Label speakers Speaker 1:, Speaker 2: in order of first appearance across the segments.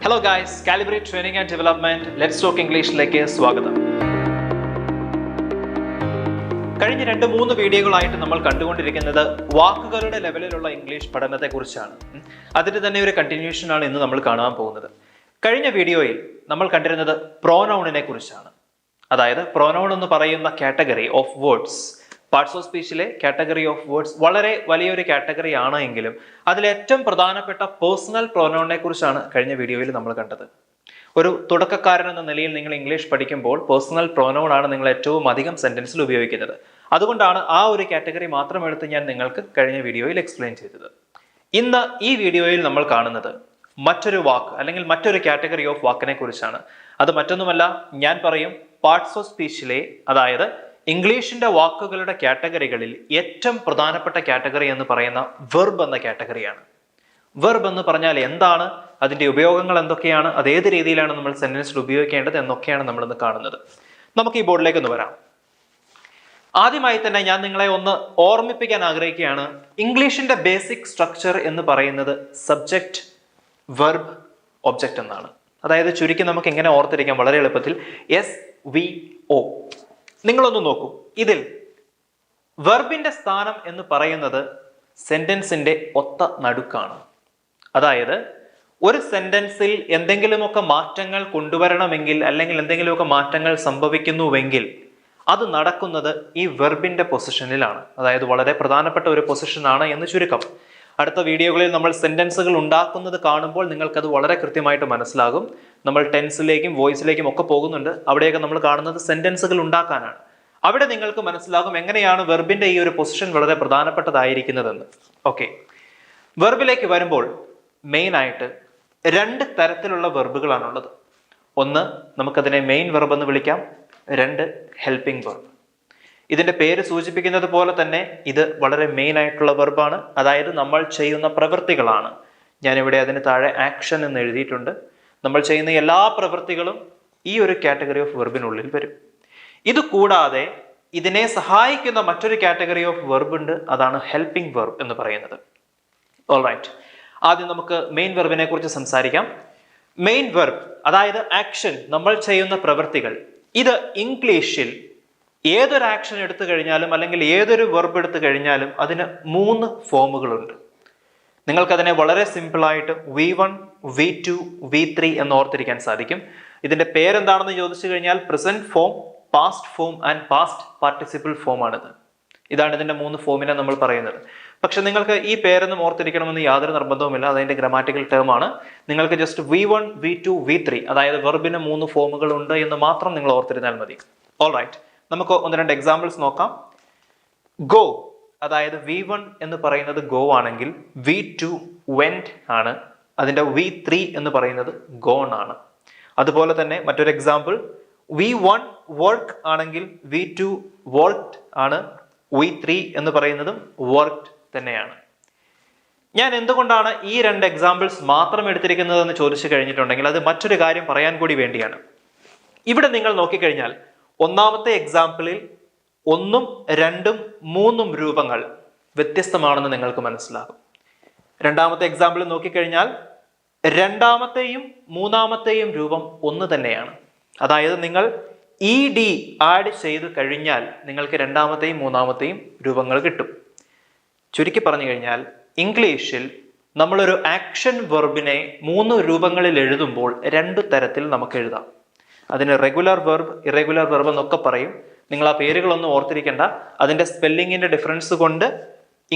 Speaker 1: Hello guys, Calibri Training and Development. Let's talk English-ലേക്ക് സ്വാഗതം. കഴിഞ്ഞ 2-3 വീഡിയോകളായിട്ട് നമ്മൾ കണ്ടുകൊണ്ടിരിക്കുന്നത് വാക്കുകളുടെ ലെവലിലുള്ള ഇംഗ്ലീഷ് പഠനത്തെക്കുറിച്ചാണ്. അതിന്റെ തന്നെ ഒരു കണ്ടിന്യൂഷൻ ആണ് ഇന്ന് നമ്മൾ കാണാൻ പോകുന്നത്. കഴിഞ്ഞ വീഡിയോയിൽ നമ്മൾ കണ്ടിരുന്നത് പ്രോനൗണിനെ കുറിച്ചാണ്. അതായത് പ്രോനൗൺ എന്ന് പറയുന്ന category of words, parts of സ്പീച്ചിലെ കാറ്റഗറി ഓഫ് വേർഡ്സ് വളരെ വലിയൊരു കാറ്റഗറി ആണ് എങ്കിലും അതിൽ ഏറ്റവും പ്രധാനപ്പെട്ട പേഴ്സണൽ പ്രോനൗണിനെ കുറിച്ചാണ് കഴിഞ്ഞ വീഡിയോയിൽ നമ്മൾ കണ്ടത്. ഒരു തുടക്കക്കാരൻ എന്ന നിലയിൽ നിങ്ങൾ ഇംഗ്ലീഷ് പഠിക്കുമ്പോൾ പേഴ്സണൽ പ്രോനൗൺ ആണ് നിങ്ങൾ ഏറ്റവും അധികം സെന്റൻസിൽ ഉപയോഗിക്കുന്നത്. അതുകൊണ്ടാണ് ആ ഒരു കാറ്റഗറി മാത്രം എടുത്ത് ഞാൻ നിങ്ങൾക്ക് കഴിഞ്ഞ വീഡിയോയിൽ എക്സ്പ്ലെയിൻ ചെയ്തത്. ഇന്ന് ഈ വീഡിയോയിൽ നമ്മൾ കാണുന്നത് മറ്റൊരു വാക്ക് അല്ലെങ്കിൽ മറ്റൊരു കാറ്റഗറി ഓഫ് വാക്കിനെ കുറിച്ചാണ്. അത് മറ്റൊന്നുമല്ല, ഞാൻ പറയും പാർട്സ് ഓഫ് സ്പീച്ചിലെ, അതായത് ഇംഗ്ലീഷിന്റെ വാക്കുകളുടെ കാറ്റഗറികളിൽ ഏറ്റവും പ്രധാനപ്പെട്ട കാറ്റഗറി എന്ന് പറയുന്ന വെർബ് എന്ന കാറ്റഗറിയാണ്. വെർബ് എന്ന് പറഞ്ഞാൽ എന്താണ്, അതിന്റെ ഉപയോഗങ്ങൾ എന്തൊക്കെയാണ്, അത് ഏത് രീതിയിലാണ് നമ്മൾ സെന്റൻസിൽ ഉപയോഗിക്കേണ്ടത് എന്നൊക്കെയാണ് നമ്മൾ ഇന്ന് കാണുന്നത്. നമുക്ക് ഈ ബോർഡിലേക്ക് ഒന്ന് വരാം. ആദ്യമായി തന്നെ ഞാൻ നിങ്ങളെ ഒന്ന് ഓർമ്മിപ്പിക്കാൻ ആഗ്രഹിക്കുകയാണ്, ഇംഗ്ലീഷിന്റെ ബേസിക് സ്ട്രക്ചർ എന്ന് പറയുന്നത് സബ്ജക്റ്റ്, വെർബ്, ഒബ്ജക്റ്റ് എന്നാണ്. അതായത് ചുരുക്കി നമുക്ക് എങ്ങനെ ഓർത്തിരിക്കാം വളരെ എളുപ്പത്തിൽ, SVO. നിങ്ങളൊന്ന് നോക്കൂ, ഇതിൽ വെർബിന്റെ സ്ഥാനം എന്ന് പറയുന്നത് സെന്റൻസിന്റെ ഒത്ത നടുക്കാണ്. അതായത് ഒരു സെന്റൻസിൽ എന്തെങ്കിലുമൊക്കെ മാറ്റങ്ങൾ കൊണ്ടുവരണമെങ്കിൽ അല്ലെങ്കിൽ എന്തെങ്കിലുമൊക്കെ മാറ്റങ്ങൾ സംഭവിക്കുന്നുവെങ്കിൽ അത് നടക്കുന്നത് ഈ വെർബിന്റെ പൊസിഷനിലാണ്. അതായത് വളരെ പ്രധാനപ്പെട്ട ഒരു പൊസിഷനാണ് എന്ന് ചുരുക്കം. അടുത്ത വീഡിയോകളിൽ നമ്മൾ സെന്റൻസുകൾ ഉണ്ടാക്കുന്നത് കാണുമ്പോൾ നിങ്ങൾക്കത് വളരെ കൃത്യമായിട്ട് മനസ്സിലാകും. നമ്മൾ ടെൻസിലേക്കും വോയിസിലേക്കും ഒക്കെ പോകുന്നുണ്ട്. അവിടെയൊക്കെ നമ്മൾ കാണുന്നത് സെന്റൻസുകൾ ഉണ്ടാക്കാനാണ്. അവിടെ നിങ്ങൾക്ക് മനസ്സിലാകും എങ്ങനെയാണ് വെർബിന്റെ ഈ ഒരു പൊസിഷൻ വളരെ പ്രധാനപ്പെട്ടതായിരിക്കുന്നതെന്ന്. ഓക്കെ, വെർബിലേക്ക് വരുമ്പോൾ മെയിൻ ആയിട്ട് 2 തരത്തിലുള്ള വെർബുകളാണുള്ളത്. ഒന്ന്, നമുക്കതിനെ മെയിൻ വെർബ് എന്ന് വിളിക്കാം. 2, ഹെൽപ്പിംഗ് വെർബ്. ഇതിന്റെ പേര് സൂചിപ്പിക്കുന്നത് പോലെ തന്നെ ഇത് വളരെ മെയിൻ ആയിട്ടുള്ള വെർബാണ്. അതായത് നമ്മൾ ചെയ്യുന്ന പ്രവൃത്തികളാണ്. ഞാനിവിടെ അതിന് താഴെ ആക്ഷൻ എന്ന് എഴുതിയിട്ടുണ്ട്. നമ്മൾ ചെയ്യുന്ന എല്ലാ പ്രവൃത്തികളും ഈ ഒരു കാറ്റഗറി ഓഫ് വെർബിനുള്ളിൽ വരും. ഇത് കൂടാതെ ഇതിനെ സഹായിക്കുന്ന മറ്റൊരു കാറ്റഗറി ഓഫ് വെർബ് ഉണ്ട്, അതാണ് ഹെൽപ്പിംഗ് വെർബ് എന്ന് പറയുന്നത്. ഓൾറൈറ്റ്, ആദ്യം നമുക്ക് മെയിൻ വെർബിനെ കുറിച്ച് സംസാരിക്കാം. മെയിൻ വെർബ് അതായത് ആക്ഷൻ, നമ്മൾ ചെയ്യുന്ന പ്രവൃത്തികൾ. ഇത് ഇംഗ്ലീഷിൽ ഏതൊരു ആക്ഷൻ എടുത്തു കഴിഞ്ഞാലും അല്ലെങ്കിൽ ഏതൊരു വെർബ് എടുത്തു കഴിഞ്ഞാലും അതിന് 3 ഫോമുകളുണ്ട്. നിങ്ങൾക്കതിനെ വളരെ സിമ്പിളായിട്ട് V1, V2, V3 എന്ന് ഓർത്തിരിക്കാൻ സാധിക്കും. ഇതിന്റെ പേരെന്താണെന്ന് ചോദിച്ചു കഴിഞ്ഞാൽ present form, past form and past participle form ആണിത്. ഇതാണ് ഇതിന്റെ 3 ഫോമിനെ നമ്മൾ പറയുന്നത്. പക്ഷെ നിങ്ങൾക്ക് ഈ പേരൊന്നും ഓർത്തിരിക്കണമെന്ന് യാതൊരു നിർബന്ധവുമില്ല. അതിന്റെ ഗ്രാമാറ്റിക്കൽ ടേം ആണ്. നിങ്ങൾക്ക് ജസ്റ്റ് V1, V2, V3 അതായത് വെർബിന് 3 ഫോമുകൾ ഉണ്ട് എന്ന് മാത്രം നിങ്ങൾ ഓർത്തിരുന്നാൽ മതി. ഓൾറൈറ്റ്, നമുക്ക് 1-2 എക്സാമ്പിൾസ് നോക്കാം. ഗോ, അതായത് V1 എന്ന് പറയുന്നത് ഗോ ആണെങ്കിൽ V2 വെന്റ് ആണ്. അതിന്റെ V3 എന്ന് പറയുന്നത് ഗോൺ ആണ്. അതുപോലെ തന്നെ മറ്റൊരു എക്സാമ്പിൾ, V1 വർക്ക് ആണെങ്കിൽ V2 വർക്ക്ഡ് ആണ്. V3 എന്ന് പറയുന്നതും വർക്ക്ഡ് തന്നെയാണ്. ഞാൻ എന്തുകൊണ്ടാണ് ഈ 2 എക്സാമ്പിൾസ് മാത്രം എടുത്തിരിക്കുന്നതെന്ന് ചോദിച്ചു കഴിഞ്ഞിട്ടുണ്ടെങ്കിൽ അത് മറ്റൊരു കാര്യം പറയാൻ കൂടി വേണ്ടിയാണ്. ഇവിടെ നിങ്ങൾ നോക്കിക്കഴിഞ്ഞാൽ ഒന്നാമത്തെ എക്സാമ്പിളിൽ 1, 2, 3 രൂപങ്ങൾ വ്യത്യസ്തമാണെന്ന് നിങ്ങൾക്ക് മനസ്സിലാകും. രണ്ടാമത്തെ എക്സാമ്പിൾ നോക്കിക്കഴിഞ്ഞാൽ 2ാമത്തെയും 3ാമത്തെയും രൂപം ഒന്ന് തന്നെയാണ്. അതായത് നിങ്ങൾ ED ആഡ് ചെയ്ത് കഴിഞ്ഞാൽ നിങ്ങൾക്ക് 2ാമത്തെയും 3ാമത്തെയും രൂപങ്ങൾ കിട്ടും. ചുരുക്കി പറഞ്ഞു കഴിഞ്ഞാൽ ഇംഗ്ലീഷിൽ നമ്മളൊരു ആക്ഷൻ വെർബിനെ 3 രൂപങ്ങളിൽ എഴുതുമ്പോൾ 2 തരത്തിൽ നമുക്ക് എഴുതാം. അതിന് റെഗുലർ വെർബ്, ഇറഗുലർ വെർബ് എന്നൊക്കെ പറയും. നിങ്ങൾ ആ പേരുകളൊന്നും ഓർത്തിരിക്കേണ്ട. അതിന്റെ സ്പെല്ലിങ്ങിന്റെ ഡിഫറൻസ് കൊണ്ട്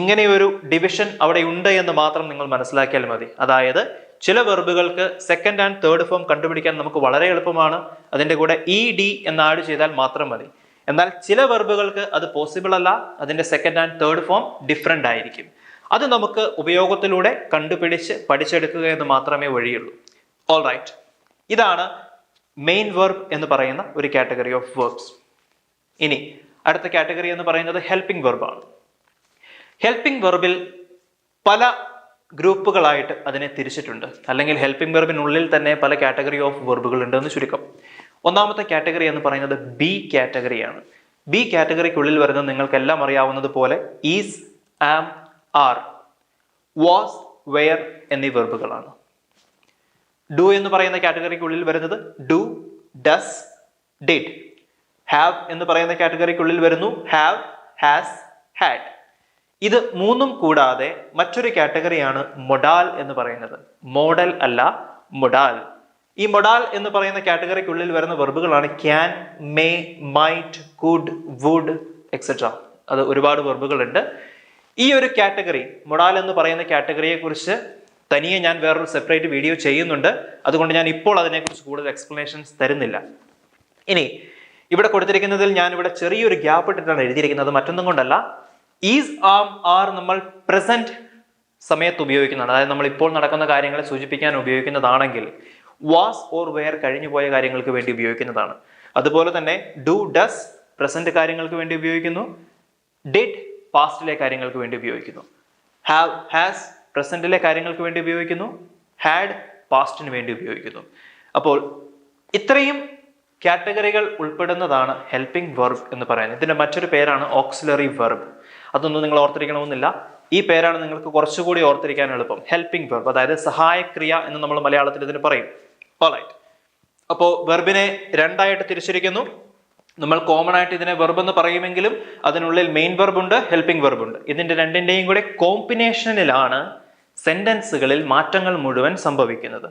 Speaker 1: ഇങ്ങനെയൊരു ഡിവിഷൻ അവിടെ ഉണ്ട് എന്ന് മാത്രം നിങ്ങൾ മനസ്സിലാക്കിയാൽ മതി. അതായത് ചില വെർബുകൾക്ക് 2nd and 3rd ഫോം കണ്ടുപിടിക്കാൻ നമുക്ക് വളരെ എളുപ്പമാണ്. അതിന്റെ കൂടെ ED എന്ന് ആഡ് ചെയ്താൽ മാത്രം മതി. എന്നാൽ ചില വെർബുകൾക്ക് അത് പോസിബിൾ അല്ല. അതിന്റെ 2nd and 3rd form different ആയിരിക്കും. അത് നമുക്ക് ഉപയോഗത്തിലൂടെ കണ്ടുപിടിച്ച് പഠിച്ചെടുക്കുക എന്ന് മാത്രമേ വഴിയുള്ളൂ. ഓൾറൈറ്റ്, ഇതാണ് മെയിൻ വെർബ് എന്ന് പറയുന്ന ഒരു കാറ്റഗറി ഓഫ് വെർബ്സ്. ഇനി അടുത്ത കാറ്റഗറി എന്ന് പറയുന്നത് ഹെൽപ്പിംഗ് വെർബാണ്. ഹെൽപ്പിംഗ് വെർബിൽ പല ഗ്രൂപ്പുകളായിട്ട് അതിനെ തിരിച്ചിട്ടുണ്ട്. അല്ലെങ്കിൽ ഹെൽപ്പിംഗ് വെർബിനുള്ളിൽ തന്നെ പല കാറ്റഗറി ഓഫ് വെർബുകൾ ഉണ്ട് എന്ന് ചുരുക്കം. ഒന്നാമത്തെ കാറ്റഗറി എന്ന് പറയുന്നത് ബി കാറ്റഗറിയാണ്. ബി കാറ്റഗറിക്കുള്ളിൽ വരുന്നത് നിങ്ങൾക്കെല്ലാം അറിയാവുന്നത് പോലെ is, am, are, was, were എന്നീ വെർബുകളാണ്. ഡു എന്ന് പറയുന്ന കാറ്റഗറിക്കുള്ളിൽ വരുന്നത് ഡു, ഡസ്, ഡിഡ്. ഹാവ് എന്ന് പറയുന്ന കാറ്റഗറിക്കുള്ളിൽ വരുന്നു ഹാവ്, ഹാസ്, ഹാഡ്. ഇത് മൂന്നും കൂടാതെ മറ്റൊരു കാറ്റഗറിയാണ് മൊഡാൽ എന്ന് പറയുന്നത്. മോഡൽ അല്ല, മൊഡാൽ. ഈ മൊഡാൽ എന്ന് പറയുന്ന കാറ്റഗറിക്കുള്ളിൽ വരുന്ന വെർബുകളാണ് can, may, might, could, would etcetera. അത് ഒരുപാട് വെർബുകളുണ്ട്. ഈ ഒരു കാറ്റഗറി, മൊഡാൽ എന്ന് പറയുന്ന കാറ്റഗറിയെ കുറിച്ച് തനിയെ ഞാൻ വേറൊരു സെപ്പറേറ്റ് വീഡിയോ ചെയ്യുന്നുണ്ട്. അതുകൊണ്ട് ഞാൻ ഇപ്പോൾ അതിനെക്കുറിച്ച് കൂടുതൽ എക്സ്പ്ലനേഷൻസ് തരുന്നില്ല. ഇനി ഇവിടെ കൊടുത്തിരിക്കുന്നതിൽ ഞാൻ ഇവിടെ ചെറിയൊരു ഗ്യാപ്പ് ഇട്ടിട്ടാണ് എഴുതിയിരിക്കുന്നത്. മറ്റൊന്നും കൊണ്ടല്ല, ഈസ്, ആം, ആർ നമ്മൾ പ്രസന്റ് സമയത്ത് ഉപയോഗിക്കുന്നതാണ്. അതായത് നമ്മൾ ഇപ്പോൾ നടക്കുന്ന കാര്യങ്ങളെ സൂചിപ്പിക്കാൻ ഉപയോഗിക്കുന്നതാണെങ്കിൽ വാസ് ഓർ വെയർ കഴിഞ്ഞു പോയ കാര്യങ്ങൾക്ക് വേണ്ടി ഉപയോഗിക്കുന്നതാണ്. അതുപോലെ തന്നെ ഡു, ഡസ് പ്രസന്റ് കാര്യങ്ങൾക്ക് വേണ്ടി ഉപയോഗിക്കുന്നു. ഡിഡ് പാസ്റ്റിലെ കാര്യങ്ങൾക്ക് വേണ്ടി ഉപയോഗിക്കുന്നു. ഹാവ്, ഹാസ് പ്രസന്റിലെ കാര്യങ്ങൾക്ക് വേണ്ടി ഉപയോഗിക്കുന്നു. ഹാഡ് പാസ്റ്റിന് വേണ്ടി ഉപയോഗിക്കുന്നു. അപ്പോൾ ഇത്രയും കാറ്റഗറികൾ ഉൾപ്പെടുന്നതാണ് ഹെൽപ്പിംഗ് വെർബ് എന്ന് പറയുന്നത്. ഇതിന്റെ മറ്റൊരു പേരാണ് ഓക്സിലറി വെർബ്. അതൊന്നും നിങ്ങൾ ഓർത്തിരിക്കണമെന്നില്ല. ഈ പേരാണ് നിങ്ങൾക്ക് കുറച്ചുകൂടി ഓർത്തിരിക്കാൻ എളുപ്പം. ഹെൽപ്പിംഗ് വെർബ്, അതായത് സഹായക്രിയ എന്ന് നമ്മൾ മലയാളത്തിൽ ഇതിന് പറയും. ഓൾറൈറ്റ്. അപ്പോൾ വെർബിനെ രണ്ടായിട്ട് തിരിച്ചിരിക്കുന്നു. നമ്മൾ കോമൺ ആയിട്ട് ഇതിനെ വെർബ് എന്ന് പറയുമെങ്കിലും അതിനുള്ളിൽ മെയിൻ വെർബ് ഉണ്ട്, ഹെൽപ്പിംഗ് വെർബ് ഉണ്ട്. ഇതിന്റെ രണ്ടിന്റെയും കൂടെ കോമ്പിനേഷനിലാണ് സെന്റൻസുകളിൽ മാറ്റങ്ങൾ മുഴുവൻ സംഭവിക്കുന്നത്.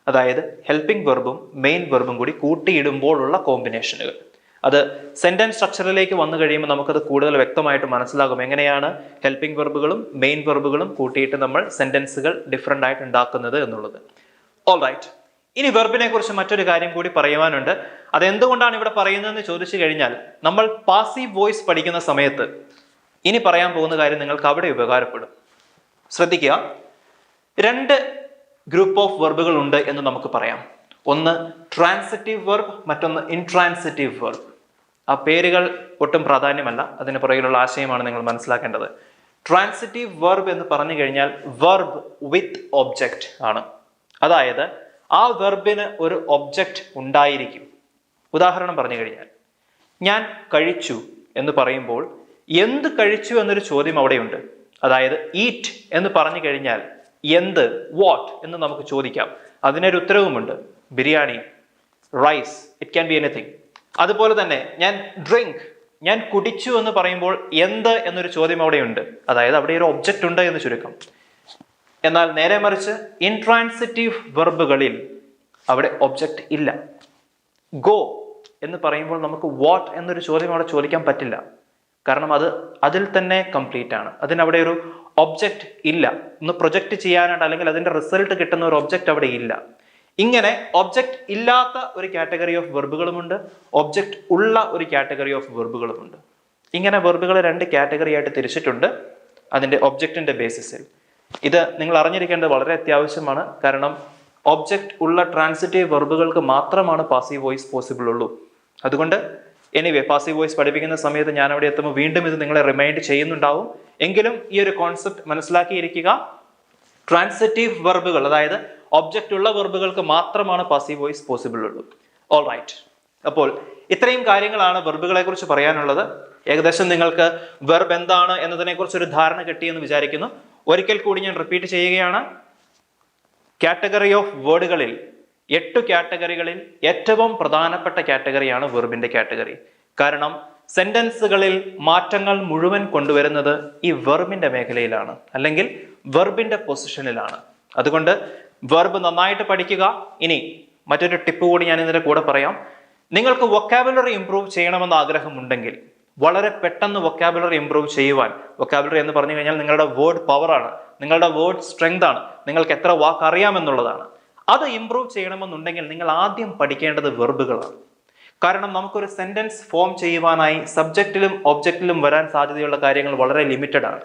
Speaker 1: അതായത് ഹെൽപ്പിംഗ് വെർബും മെയിൻ വെർബും കൂടി കൂട്ടിയിടുമ്പോഴുള്ള കോമ്പിനേഷനുകൾ. അത് സെന്റൻസ് സ്ട്രക്ചറിലേക്ക് വന്നു കഴിയുമ്പോൾ നമുക്കത് കൂടുതൽ വ്യക്തമായിട്ട് മനസ്സിലാകും എങ്ങനെയാണ് ഹെൽപ്പിംഗ് വെർബുകളും മെയിൻ വെർബുകളും കൂട്ടിയിട്ട് നമ്മൾ സെന്റൻസുകൾ ഡിഫറെന്റ് ആയിട്ട് ഉണ്ടാക്കുന്നത് എന്നുള്ളത്. ഓൾറൈറ്റ്. ഇനി വെർബിനെ കുറിച്ച് മറ്റൊരു കാര്യം കൂടി പറയുവാനുണ്ട്. അതെന്തുകൊണ്ടാണ് ഇവിടെ പറയുന്നതെന്ന് ചോദിച്ചു കഴിഞ്ഞാൽ, നമ്മൾ പാസീവ് വോയിസ് പഠിക്കുന്ന സമയത്ത് ഇനി പറയാൻ പോകുന്ന കാര്യം നിങ്ങൾക്ക് അവിടെ ഉപകാരപ്പെടും. ശ്രദ്ധിക്കുക. രണ്ട് ഗ്രൂപ്പ് ഓഫ് വെർബുകൾ ഉണ്ട് എന്ന് നമുക്ക് പറയാം. ഒന്ന് ട്രാൻസിറ്റീവ് വെർബ്, മറ്റൊന്ന് ഇൻട്രാൻസിറ്റീവ് വെർബ്. ആ പേരുകൾ ഒട്ടും പ്രാധാന്യമല്ല, അതിന് പുറകിലുള്ള ആശയമാണ് നിങ്ങൾ മനസ്സിലാക്കേണ്ടത്. ട്രാൻസിറ്റീവ് വെർബ് എന്ന് പറഞ്ഞു കഴിഞ്ഞാൽ വെർബ് വിത്ത് ഒബ്ജക്റ്റ് ആണ്. അതായത് ആ വെർബിന് ഒരു ഒബ്ജക്റ്റ് ഉണ്ടായിരിക്കും. ഉദാഹരണം പറഞ്ഞു കഴിഞ്ഞാൽ, ഞാൻ കഴിച്ചു എന്ന് പറയുമ്പോൾ എന്ത് കഴിച്ചു എന്നൊരു ചോദ്യം അവിടെയുണ്ട്. അതായത് ഈറ്റ് എന്ന് പറഞ്ഞു കഴിഞ്ഞാൽ എന്ത്, വാട്ട് എന്ന് നമുക്ക് ചോദിക്കാം. അതിനൊരു ഉത്തരവുമുണ്ട്. Biryani, rice, it can be anything. അതുപോലെ തന്നെ ഞാൻ ഡ്രിങ്ക്, ഞാൻ കുടിച്ചു എന്ന് പറയുമ്പോൾ എന്ത് എന്നൊരു ചോദ്യം അവിടെയുണ്ട്. അതായത് അവിടെ ഒരു ഒബ്ജക്റ്റ് ഉണ്ട് എന്ന് ചുരുക്കം. എന്നാൽ നേരെ മറിച്ച് ഇൻട്രാൻസിറ്റീവ് വെർബുകളിൽ അവിടെ ഒബ്ജക്റ്റ് ഇല്ല. ഗോ എന്ന് പറയുമ്പോൾ നമുക്ക് വാട്ട് എന്നൊരു ചോദ്യം അവിടെ ചോദിക്കാൻ പറ്റില്ല. കാരണം അത് അതിൽ തന്നെ കംപ്ലീറ്റ് ആണ്. അതിനവിടെ ഒരു ഒബ്ജക്റ്റ് ഇല്ല. ഒന്ന് പ്രൊജക്റ്റ് ചെയ്യാനായിട്ട് അല്ലെങ്കിൽ അതിന്റെ റിസൾട്ട് കിട്ടുന്ന ഒരു ഒബ്ജക്റ്റ് അവിടെ ഇല്ല. ഇങ്ങനെ ഒബ്ജക്റ്റ് ഇല്ലാത്ത ഒരു കാറ്റഗറി ഓഫ് വെർബുകളുമുണ്ട്, ഒബ്ജക്റ്റ് ഉള്ള ഒരു കാറ്റഗറി ഓഫ് വെർബുകളുമുണ്ട്. ഇങ്ങനെ വെർബുകൾ രണ്ട് കാറ്റഗറി ആയിട്ട് തിരിച്ചിട്ടുണ്ട് അതിന്റെ ഒബ്ജക്റ്റിന്റെ ബേസിസിൽ. ഇത് നിങ്ങൾ അറിഞ്ഞിരിക്കേണ്ടത് വളരെ അത്യാവശ്യമാണ്. കാരണം ഒബ്ജക്റ്റ് ഉള്ള ട്രാൻസിറ്റീവ് വെർബുകൾക്ക് മാത്രമാണ് പാസീവ് വോയിസ് പോസിബിൾ ഉള്ളൂ. അതുകൊണ്ട് എനിവേ പാസീവ് വോയിസ് പഠിപ്പിക്കുന്ന സമയത്ത് ഞാൻ അവിടെ എത്തുമ്പോൾ വീണ്ടും ഇത് നിങ്ങളെ റിമൈൻഡ് ചെയ്യുന്നുണ്ടാവും. എങ്കിലും ഈ ഒരു കോൺസെപ്റ്റ് മനസ്സിലാക്കിയിരിക്കുക. ട്രാൻസിറ്റീവ് വെർബുകൾ, അതായത് ഒബ്ജക്റ്റ് ഉള്ള വെർബുകൾക്ക് മാത്രമാണ് പാസീവ് വോയിസ് പോസിബിൾ ഉള്ളൂ. All right. അപ്പോൾ ഇത്രയും കാര്യങ്ങളാണ് വെർബുകളെ കുറിച്ച് പറയാനുള്ളത്. ഏകദേശം നിങ്ങൾക്ക് വെർബ് എന്താണ് എന്നതിനെ കുറിച്ച് ഒരു ധാരണ കിട്ടിയെന്ന് വിചാരിക്കുന്നു. ഒരിക്കൽ കൂടി ഞാൻ റിപ്പീറ്റ് ചെയ്യുകയാണ്. കാറ്റഗറി ഓഫ് വേർഡുകളിൽ 8 കാറ്റഗറികളിൽ ഏറ്റവും പ്രധാനപ്പെട്ട കാറ്റഗറിയാണ് വെർബിന്റെ കാറ്റഗറി. കാരണം സെന്റൻസുകളിൽ മാറ്റങ്ങൾ മുഴുവൻ കൊണ്ടുവരുന്നത് ഈ വെർബിന്റെ മേഖലയിലാണ്, അല്ലെങ്കിൽ വെർബിന്റെ പൊസിഷനിലാണ്. അതുകൊണ്ട് വെർബ് നന്നായിട്ട് പഠിക്കുക. ഇനി മറ്റൊരു ടിപ്പ് കൂടി ഞാൻ ഇതിന്റെ കൂടെ പറയാം. നിങ്ങൾക്ക് വൊക്കാബുലറി ഇംപ്രൂവ് ചെയ്യണമെന്ന് ആഗ്രഹമുണ്ടെങ്കിൽ, വളരെ പെട്ടെന്ന് വൊക്കാബുലറി ഇംപ്രൂവ് ചെയ്യുവാൻ, വൊക്കാബുലറി എന്ന് പറഞ്ഞു കഴിഞ്ഞാൽ നിങ്ങളുടെ വേർഡ് പവറാണ്, നിങ്ങളുടെ വേർഡ് സ്ട്രെങ്ത് ആണ്, നിങ്ങൾക്ക് എത്ര വാക്ക് അറിയാമെന്നുള്ളതാണ്. അത് ഇംപ്രൂവ് ചെയ്യണമെന്നുണ്ടെങ്കിൽ നിങ്ങൾ ആദ്യം പഠിക്കേണ്ടത് വെർബുകളാണ്. കാരണം നമുക്കൊരു സെന്റൻസ് ഫോം ചെയ്യുവാനായി സബ്ജക്റ്റിലും ഒബ്ജക്റ്റിലും വരാൻ സാധ്യതയുള്ള കാര്യങ്ങൾ വളരെ ലിമിറ്റഡ് ആണ്.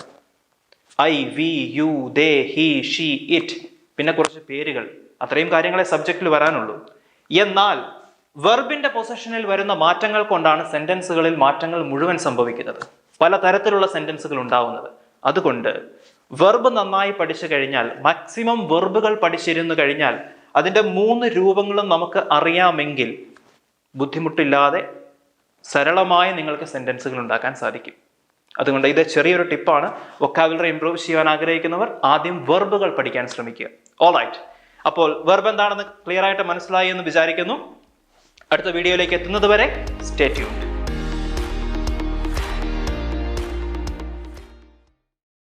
Speaker 1: I, we, you, they, he, she, it, പിന്നെ കുറച്ച് പേരുകൾ, അത്രയും കാര്യങ്ങളെ സബ്ജക്റ്റിൽ വരാനുള്ളൂ. എന്നാൽ വെർബിന്റെ പൊസിഷനിൽ വരുന്ന മാറ്റങ്ങൾ കൊണ്ടാണ് സെന്റൻസുകളിൽ മാറ്റങ്ങൾ മുഴുവൻ സംഭവിക്കുന്നത്, പലതരത്തിലുള്ള സെന്റൻസുകൾ ഉണ്ടാവുന്നത്. അതുകൊണ്ട് വെർബ് നന്നായി പഠിച്ചു കഴിഞ്ഞാൽ, മാക്സിമം വെർബുകൾ പഠിച്ചിരുന്നു കഴിഞ്ഞാൽ, അതിന്റെ 3 രൂപങ്ങളും നമുക്ക് അറിയാമെങ്കിൽ ബുദ്ധിമുട്ടില്ലാതെ സരളമായി നിങ്ങൾക്ക് സെന്റൻസുകൾ ഉണ്ടാക്കാൻ സാധിക്കും. അതുകൊണ്ട് ഇത് ചെറിയൊരു ടിപ്പാണ്. വൊക്കാബുലറി ഇംപ്രൂവ് ചെയ്യാൻ ആഗ്രഹിക്കുന്നവർ ആദ്യം വെർബുകൾ പഠിക്കാൻ ശ്രമിക്കുക. All right. അപ്പോൾ വെർബ് എന്താണെന്ന് ക്ലിയർ ആയിട്ട് മനസ്സിലായി എന്ന് വിചാരിക്കുന്നു. അടുത്ത വീഡിയോയിലേക്ക് എത്തുന്നത് വരെ സ്റ്റേ ട്യൂൺഡ്.